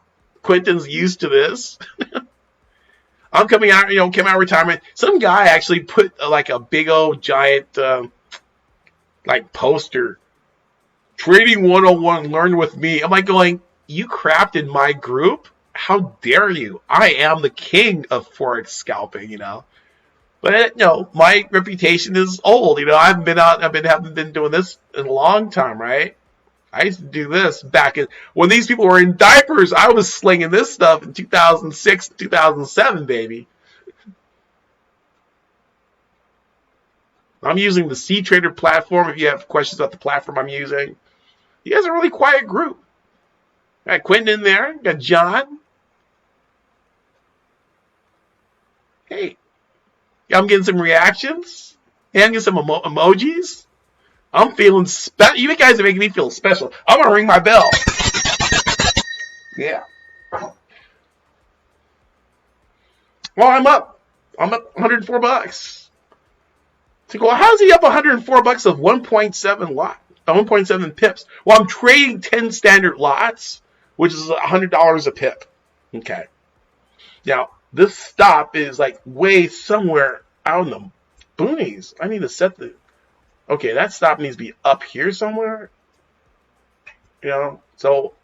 Quentin's used to this. I'm coming out, came out of retirement. Some guy actually put like a big old giant like poster. Trading 101, learn with me. I'm like going, you crapped in my group? How dare you? I am the king of Forex scalping, But my reputation is old. I haven't been doing this in a long time, right? I used to do this back when these people were in diapers. I was slinging this stuff in 2006, 2007, baby. I'm using the C Trader platform. If you have questions about the platform I'm using, you guys are a really quiet group. Got Quentin in there. Got John. Hey. I'm getting some reactions. And I'm getting some emojis. I'm feeling special. You guys are making me feel special. I'm going to ring my bell. Yeah. Well, I'm up. I'm up $104. So, well, how's he up $104 of 1.7 lot? 1.7 pips. Well, I'm trading 10 standard lots, which is $100 a pip. Okay. Now, this stop is like way somewhere out in the boonies. I need to set the... Okay, that stop needs to be up here somewhere. So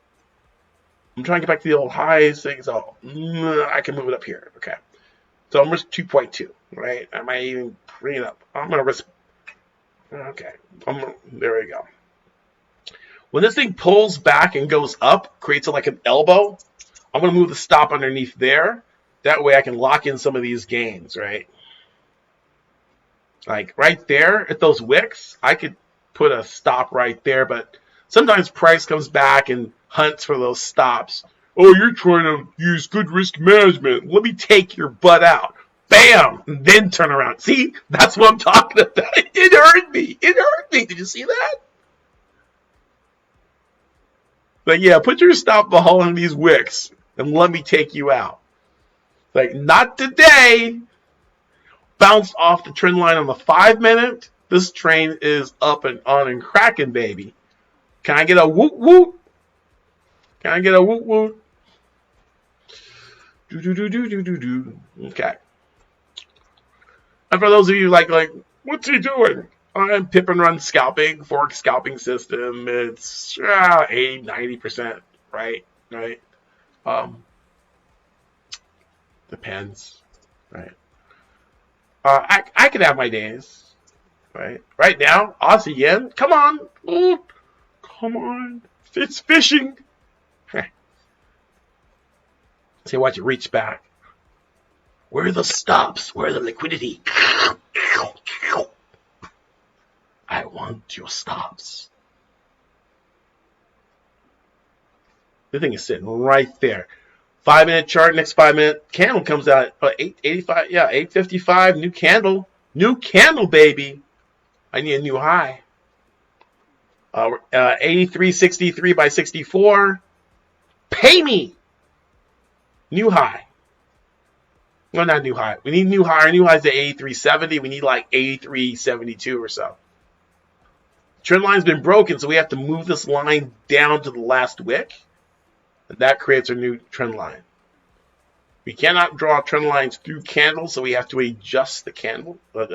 I'm trying to get back to the old highs thing. So I can move it up here. Okay. So I'm risk 2.2, right? I might even bring it up. I'm going to risk... Okay. There we go. When this thing pulls back and goes up, creates like an elbow, I'm going to move the stop underneath there. That way I can lock in some of these gains, right? Like right there at those wicks, I could put a stop right there, but sometimes price comes back and hunts for those stops. Oh, you're trying to use good risk management. Let me take your butt out. Bam! And then turn around. See? That's what I'm talking about. It hurt me. It hurt me. Did you see that? But yeah, put your stop behind these wicks and let me take you out. Like, not today. Bounced off the trend line on the 5-minute. This train is up and on and cracking, baby. Can I get a woot woot? Can I get a woot woot? Do. Okay. And for those of you like, what's he doing? I'm pip and run scalping, Forex scalping system. It's 80, 90%, right? Right. Depends, right? I could have my days, right? Right now, Aussie yen. Come on, ooh, come on, it's fishing. See, watch it reach back. Where are the stops? Where are the liquidity? I want your stops. The thing is sitting right there. 5-minute chart, next 5-minute candle comes out at 885, 855, new candle, baby. I need a new high. 83.63 by 64. Pay me. New high. Well, not new high. We need new high. Our new high is at 83.70. We need like 83.72 or so. Trend line's been broken, so we have to move this line down to the last wick. And that creates our new trend line. We cannot draw trend lines through candles, so we have to adjust the candle, so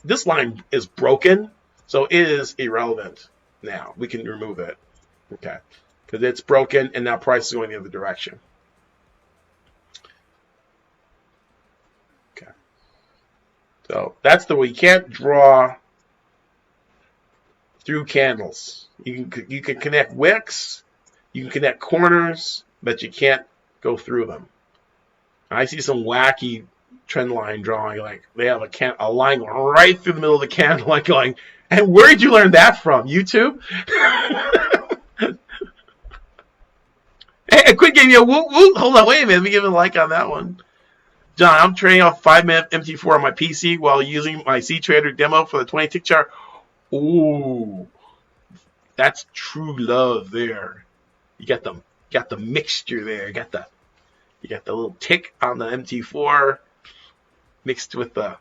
this line is broken, so it is irrelevant now. We can remove it, okay, because it's broken and now price is going the other direction. Okay, so that's the way. You can't draw through candles. You can connect wicks, you can connect corners, but you can't go through them. I see some wacky trend line drawing, like they have a line going right through the middle of the candle, like going, and where did you learn that from? YouTube? Hey, quit giving you a whoop whoop. Hold on, wait a minute. Let me give a like on that one. John, I'm trading off 5-minute MT4 on my PC while using my C-Trader demo for the 20 tick chart. Ooh, that's true love there. You got the mixture there. You got the little tick on the MT4 mixed with the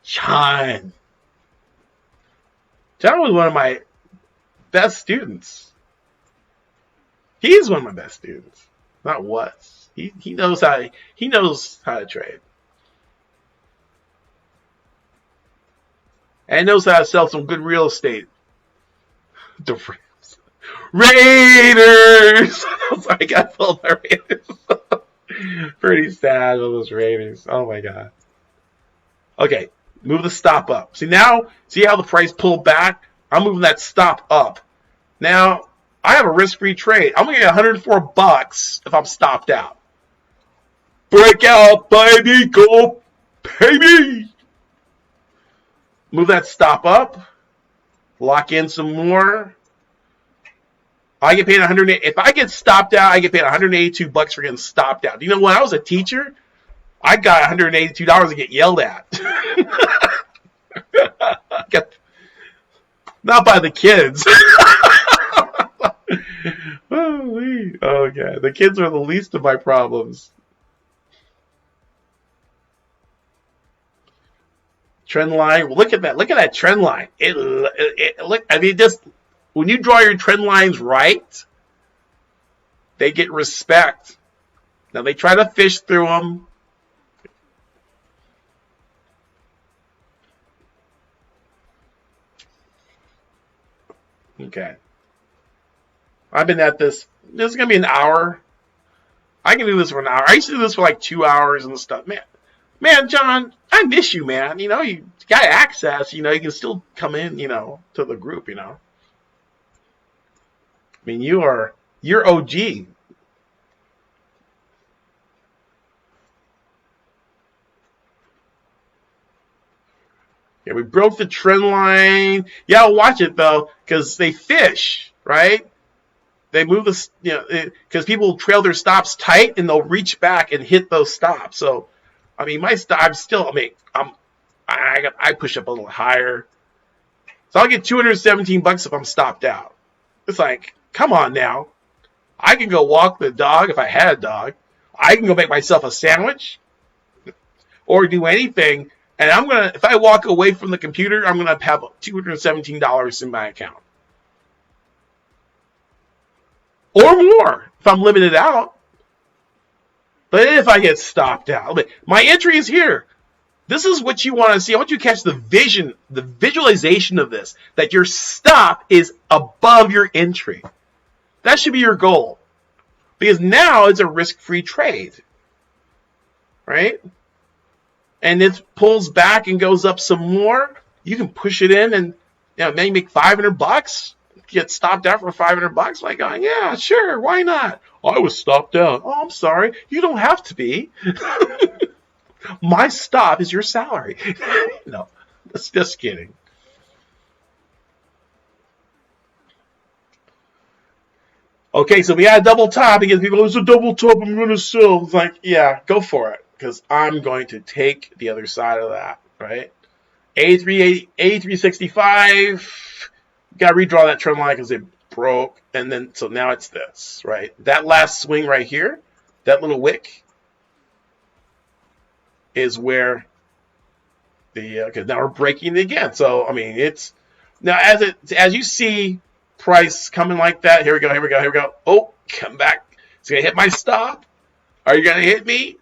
John. John was one of my best students. He is one of my best students. Not was. He knows how to trade. And knows how to sell some good real estate. The Raiders! I'm sorry, I got told by Raiders. Pretty sad with those Raiders. Oh my god. Okay, move the stop up. See now, see how the price pulled back? I'm moving that stop up. Now, I have a risk-free trade. I'm going to get 104 bucks if I'm stopped out. Breakout, baby, go, baby. Move that stop up. Lock in some more. I get paid 108. If I get stopped out, I get paid 182 bucks for getting stopped out. You know, when I was a teacher, I got $182 to get yelled at. Not by the kids. Okay, the kids are the least of my problems. Trend line. Look at that. Look at that trend line. Look. I mean, just when you draw your trend lines right, they get respect. Now they try to fish through them. Okay. I've been at this. This is gonna be an hour. I can do this for an hour. I used to do this for like 2 hours and stuff. Man, John, I miss you, man. You know, you got access. You know, you can still come in. You know, to the group. You know, I mean, you're OG. Yeah, we broke the trend line. Yeah, watch it though, because they fish, right? They move the, you know, because people trail their stops tight and they'll reach back and hit those stops. So, I mean, my stop, I push up a little higher. So I'll get 217 bucks if I'm stopped out. It's like, come on now. I can go walk the dog if I had a dog. I can go make myself a sandwich or do anything. And if I walk away from the computer, I'm gonna have $217 in my account. Or more, if I'm limited out. But if I get stopped out, my entry is here. This is what you want to see. I want you to catch the visualization of this, that your stop is above your entry. That should be your goal. Because now it's a risk-free trade. Right? And it pulls back and goes up some more. You can push it in and maybe make 500 bucks. Get stopped out for 500 bucks. Like, oh, yeah, sure, why not? I was stopped out. Oh, I'm sorry. You don't have to be. My stop is your salary. No, that's just kidding. Okay, so we had a double top because people, it's a double top, I'm going to sell. It's like, yeah, go for it, because I'm going to take the other side of that, right? A365, got to redraw that trend line because it broke, and then, so now it's this, right? That last swing right here, that little wick is where the okay, now we're breaking it again. So I mean, it's now as you see price coming like that. Here we go. Here we go. Here we go. Oh, come back. It's gonna hit my stop. Are you gonna hit me?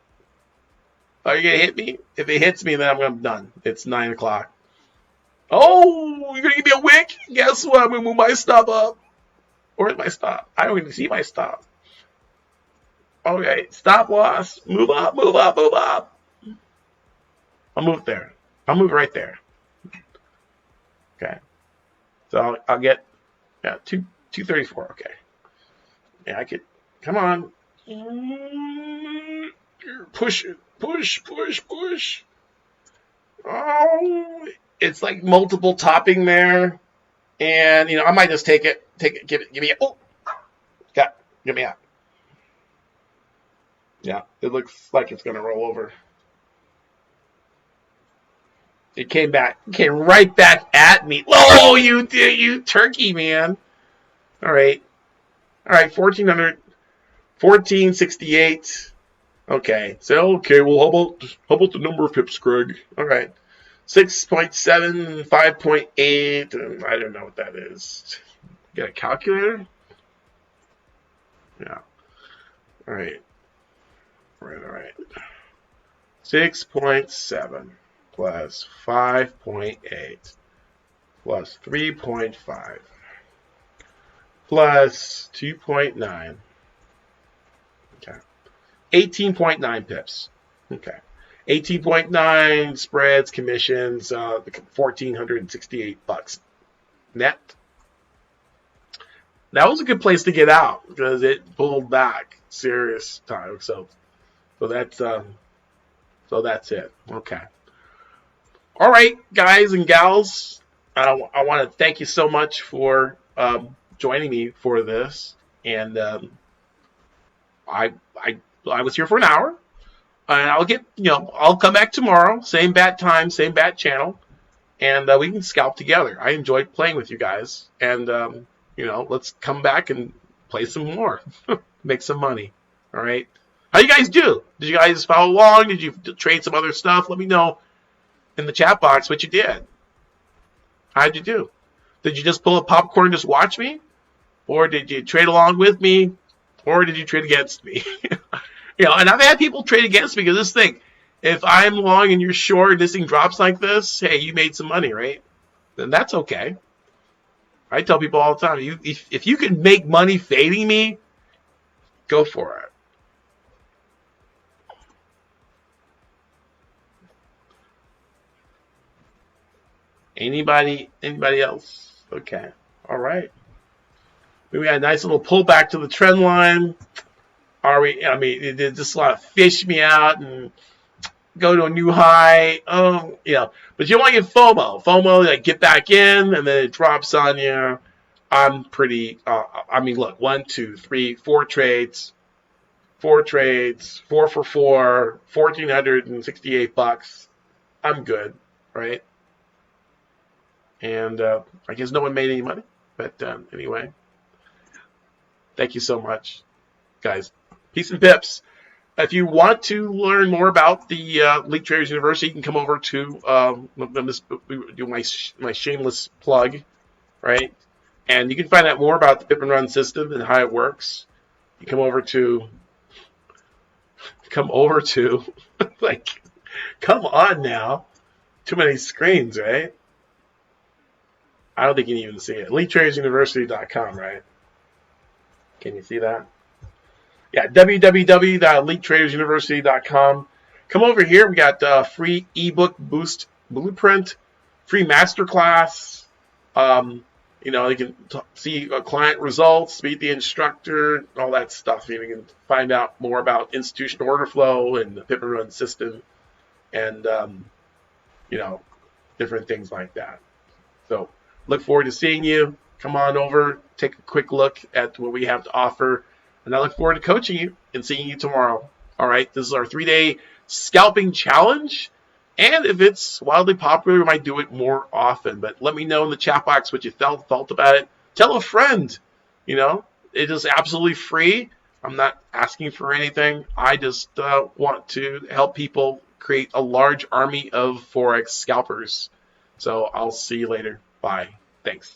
Are you gonna hit me? If it hits me, then I'm done. It's 9 o'clock. Oh, you're gonna give me a wick? Guess what? I'm gonna move my stop up. Where's my stop? I don't even see my stop. Okay, stop loss. Move up, move up, move up. I'll move there. I'll move right there. Okay. So I'll get 234. Okay. Yeah, I could. Come on. Push it. Push, push, push. Oh, it's like multiple topping there. And, I might just take it, give me a, oh, give me out. Yeah, it looks like it's going to roll over. It came right back at me. Oh, you turkey, man. All right, 1400, 1468. Okay, so well, how about the number of pips, Greg? All right, 6.7, 5.8. I don't know what that is. Got a calculator? Yeah. All right. 6.7 plus 5.8 plus 3.5 plus 2.9. Okay. 18.9 pips. Okay. 18.9 spreads, commissions, $1,468 net. That was a good place to get out because it pulled back serious time. So that's it. Okay. All right, guys and gals. I want to thank you so much for joining me for this. And I was here for an hour. And I'll come back tomorrow. Same bat time, same bat channel. And we can scalp together. I enjoyed playing with you guys. And, let's come back and play some more. Make some money. All right. How you guys do? Did you guys follow along? Did you trade some other stuff? Let me know in the chat box what you did. How'd you do? Did you just pull a popcorn and just watch me? Or did you trade along with me? Or did you trade against me? And I've had people trade against me because this thing, if I'm long and you're short and this thing drops like this, hey, you made some money, right? Then that's okay. I tell people all the time, if you can make money fading me, go for it. Anybody else? Okay. All right. We got a nice little pullback to the trend line. It just want to fish me out and go to a new high. But you don't want to get FOMO. FOMO, like get back in and then it drops on you. I'm pretty, look, 1, 2, 3, 4 trades. 4 trades, 4 for 4, $1,468. I'm good, right? And I guess no one made any money. But anyway, thank you so much, guys. Peace and pips. If you want to learn more about the Elite Traders University, you can come over to do my shameless plug, right? And you can find out more about the Pip and Run system and how it works. You come over to like, come on now. Too many screens, right? I don't think you can even see it. EliteTradersUniversity.com, right? Can you see that? Yeah, www.EliteTradersUniversity.com. Come over here. We got free ebook boost blueprint, free masterclass. You can see client results, meet the instructor, all that stuff. You can find out more about institutional order flow and the Pip and Run system, and different things like that. So look forward to seeing you. Come on over, take a quick look at what we have to offer, and I look forward to coaching you and seeing you tomorrow. All right, this is our 3-day scalping challenge. And if it's wildly popular, we might do it more often. But let me know in the chat box what you felt about it. Tell a friend. It is absolutely free. I'm not asking for anything. I just want to help people create a large army of Forex scalpers. So I'll see you later. Bye. Thanks.